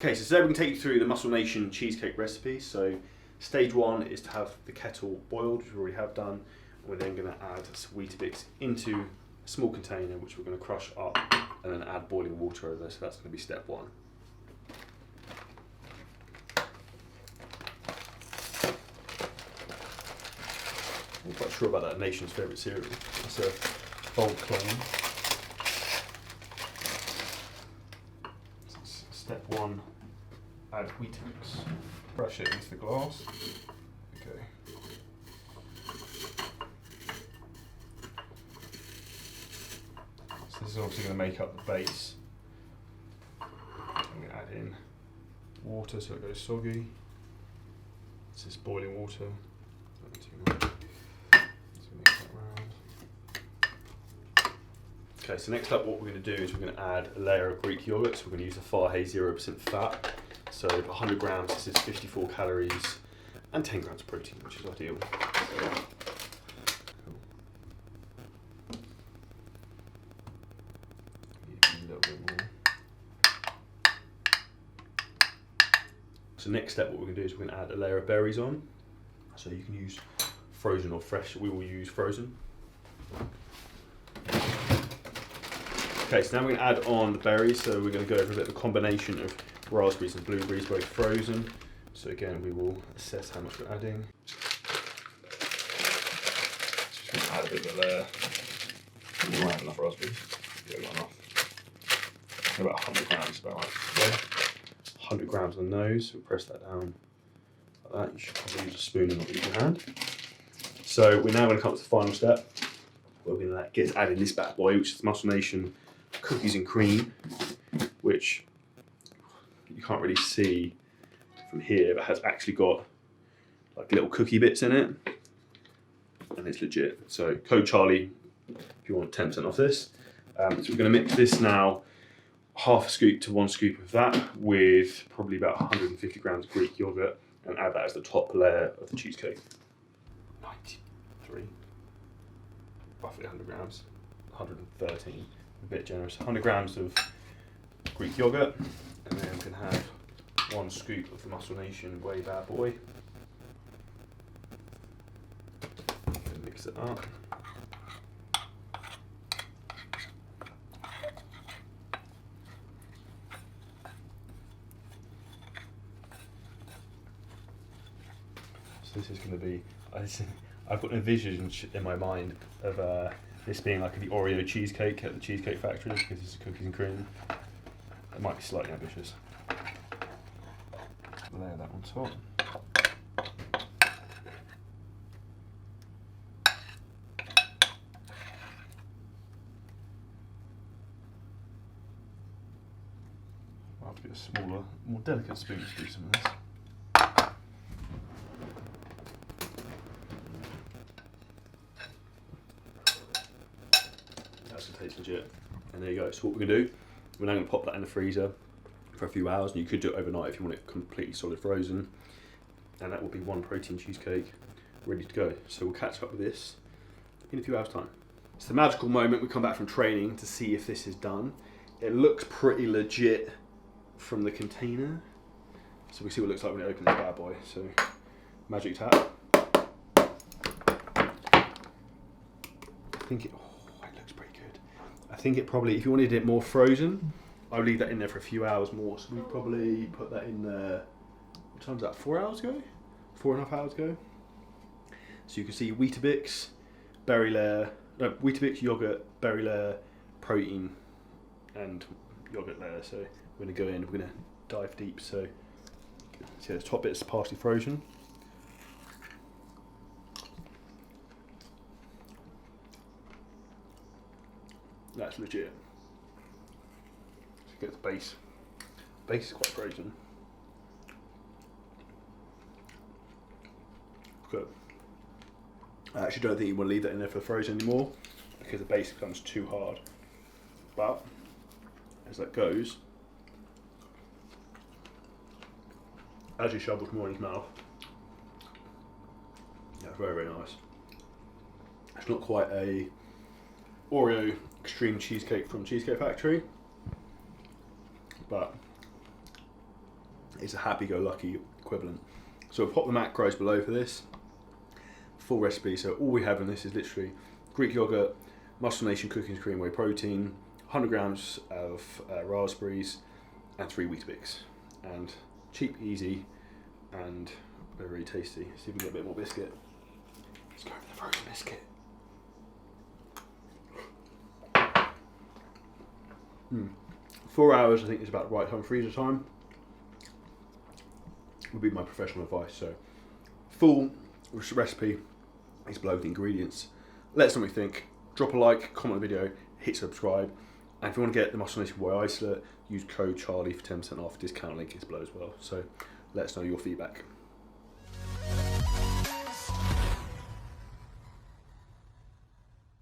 Okay, so today we can take you through the Muscle Nation cheesecake recipe. So stage one is to have the kettle boiled, which we already have done. We're then going to add some Weetabix into a small container, which we're going to crush up and then add boiling water over. So that's going to be step one. I'm quite sure about that nation's favourite cereal. It's a bold claim. Step one, add Weetabix. Brush it into the glass. Okay. So this is obviously going to make up the base. I'm going to add in water so it goes soggy. This is boiling water. Not too much. Just mix that around. Okay, so next up what we're going to do is we're going to add a layer of Greek yogurt. So we're going to use the Whey 0% fat. So 100 grams, this is 54 calories and 10 grams of protein, which is ideal. Cool. A little bit more. So next step what we're going to do is we're going to add a layer of berries on. So you can use frozen or fresh, we will use frozen. Okay, so now we're going to add on the berries, so we're going to go over a bit of a combination of raspberries and blueberries, both frozen. So again, we will assess how much we're adding. Just going to add a bit of a layer. We might have enough raspberries. Yeah, not enough. About 100 grams, about right. Okay. 100 grams on the nose, we'll press that down like that. You should probably use a spoon and not use your hand. So we're now going to come to the final step. We're going to get added this bad boy, which is Muscle Nation cookies and cream, which you can't really see from here, but has actually got like little cookie bits in it, and it's legit. So code Charlie if you want 10% off this. So we're going to mix this now, half a scoop to 1 scoop of that with probably about 150 grams of Greek yogurt, and add that as the top layer of the cheesecake. 93, roughly 100 grams, 113, a bit generous. 100 grams of Greek yogurt, and then we can have 1 scoop of the Muscle Nation Whey bad boy. And mix it up. So this is going to be, I've got a vision in my mind of this being like the Oreo cheesecake at the Cheesecake Factory, because it's cookies and cream. It might be slightly ambitious. Layer that on top. I'll have to get a smaller, more delicate spoon to do some of this. That's going to taste legit. And there you go. So what we're going to do, we're now going to pop that in the freezer for a few hours, and you could do it overnight if you want it completely solid frozen, and that will be 1 protein cheesecake ready to go. So we'll catch up with this in a few hours time. It's the magical moment. We come back from training to see if this is done. It looks pretty legit from the container, so we see what it looks like when it opens this bad boy. So magic tap. I think it looks pretty good. I think it probably, if you wanted it more frozen, I would leave that in there for a few hours more. So we probably put that in there, what time was that, 4 hours ago? 4.5 hours ago. So you can see Weetabix, berry layer, no, Weetabix, yogurt, berry layer, protein, and yogurt layer. So we're going to go in, we're going to dive deep. So see the top bit's partially frozen. That's legit. Get the base. Base is quite frozen. Good. I actually don't think you want to leave that in there for the frozen anymore, because the base becomes too hard. But as that goes, as he shovels more in his mouth, yeah, very, very nice. It's not quite a Oreo extreme cheesecake from Cheesecake Factory, but is a happy-go-lucky equivalent. So we'll pop the macros below for this. Full recipe, so all we have in this is literally Greek yogurt, Muscle Nation cookies, cream, whey protein, 100 grams of raspberries, and 3 Weetabix. And cheap, easy, and very, very tasty. See if we can get a bit more biscuit. Let's go for the frozen biscuit. 4 hours, I think, is about the right time. Freezer time would be my professional advice. So, full recipe is below with the ingredients. Let us know what you think. Drop a like, comment on the video, hit subscribe. And if you want to get the Muscle Nation Whey isolate, use code Charlie for 10% off. Discount link is below as well. So, let us know your feedback.